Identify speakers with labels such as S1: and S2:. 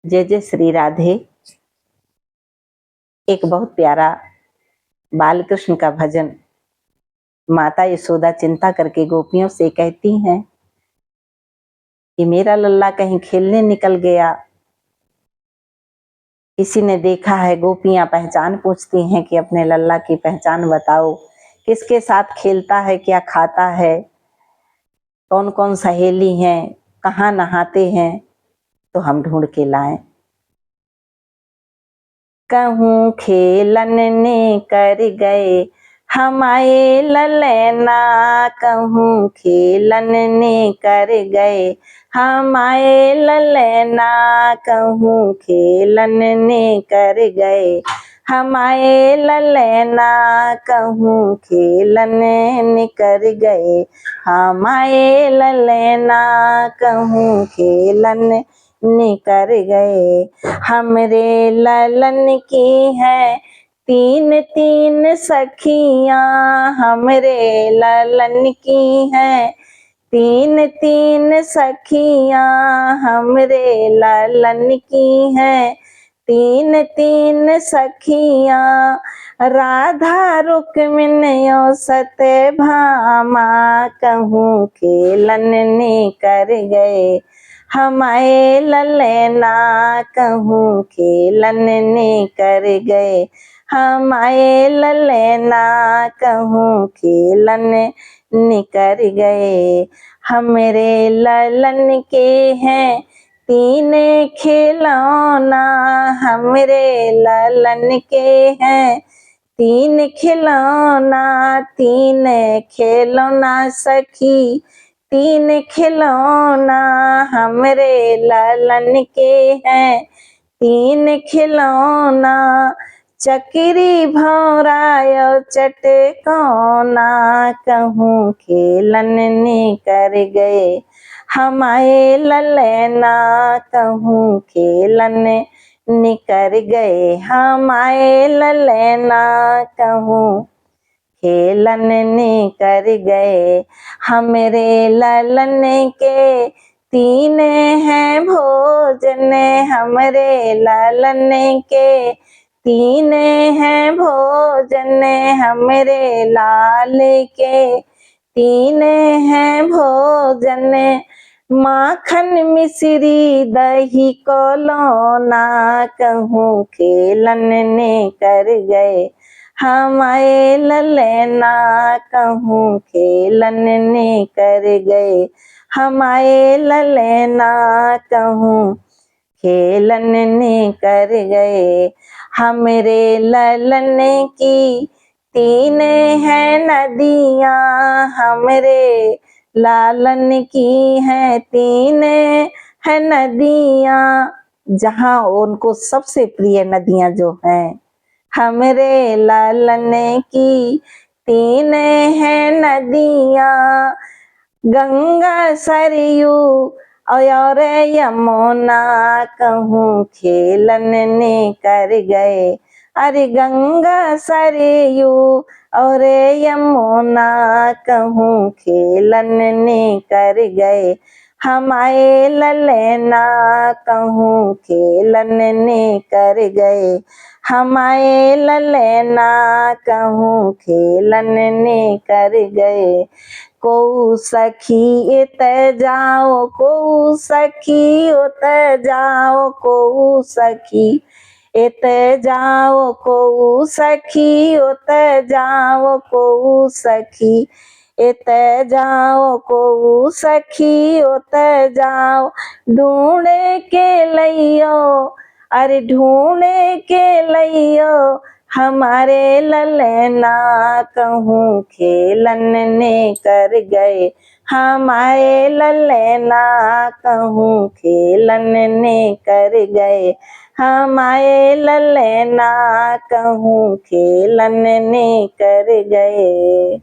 S1: जय जय श्री राधे। एक बहुत प्यारा बाल कृष्ण का भजन। माता यशोदा चिंता करके गोपियों से कहती हैं कि मेरा लल्ला कहीं खेलने निकल गया, किसी ने देखा है। गोपियां पहचान पूछती हैं कि अपने लल्ला की पहचान बताओ, किसके साथ खेलता है, क्या खाता है, कौन कौन सहेली हैं, कहाँ नहाते हैं, तो हम ढूंढ के लाएं। कहूँ खेलन ने कर गए हमारे ललैना, कहूँ खेलन ने कर गए हमारे ललैना, कहूँ खेलन ने कर गए हमारे ललैना, कहूँ खेलन ने कर गए हमारे ललैना, कहूँ खेलन निकर गए। हमरे ललन की है तीन तीन सखियां, हमरे ललन की है तीन तीन सखियां, हमरे ललन की है तीन तीन सखियां। राधा रुक्मिणी और सत्यभामा, कहूँ खेलन ने कर गए हमारे ललैना, कहूँ खेलन ने कर गए हमारे ललैना, कहूँ खेलन निकर गए। हमरे ललन के हैं तीन खिलौना, हमरे ललन के हैं तीन खिलौना, तीन खिलौना सखी तीन खिलौना, हमरे ललन के हैं तीन खिलौना। चकरी भौरायो चटकौना, कहूँ खेलन ने कर गए हमारे ललैना, कहूँ खेलन निकर गए हमारे ललैना, कहूँ खेलन ने कर गए। हमरे ललन के तीन हैं भोजन, हमरे ललन के तीन हैं भोजन, हमरे लाल के तीन हैं भोजन। माखन मिश्री दही को लौना, कहूँ खेलन ने कर गए हमारे ललैना, कहूँ खेलन ने कर गए हमारे ललैना, कहूँ खेलन ने कर गए। हमरे ललन की तीन हैं नदियाँ, हमरे लालन की हैं तीन हैं नदियाँ। जहाँ उनको सबसे प्रिय नदियाँ जो हैं, हमरे ललन की तीन हैं नदियाँ। गंगा सरयू और यमुना, कहूँ खेलन ने कर गए। अरे गंगा सरयू और यमुना, कहूँ खेलन ने कर गए हमारे ललैना, कहूँ खेलन ने कर गए हमारे ललैना, कहूँ खेलन ने कर गए। को सखी इत जाओ, को सखी उत जाओ, को सखी इत जाओ, को सखी उत जाओ, को सखी इत जाओ, को सखी उत जाओ। ढूंढे के लइयो, अरे ढूंढे के लइयो हमारे ललैना, कहूँ खेलन ने कर गए हमारे ललैना, कहूँ खेलन ने कर गए हमारे ललैना, कहूँ खेलन ने कर गए।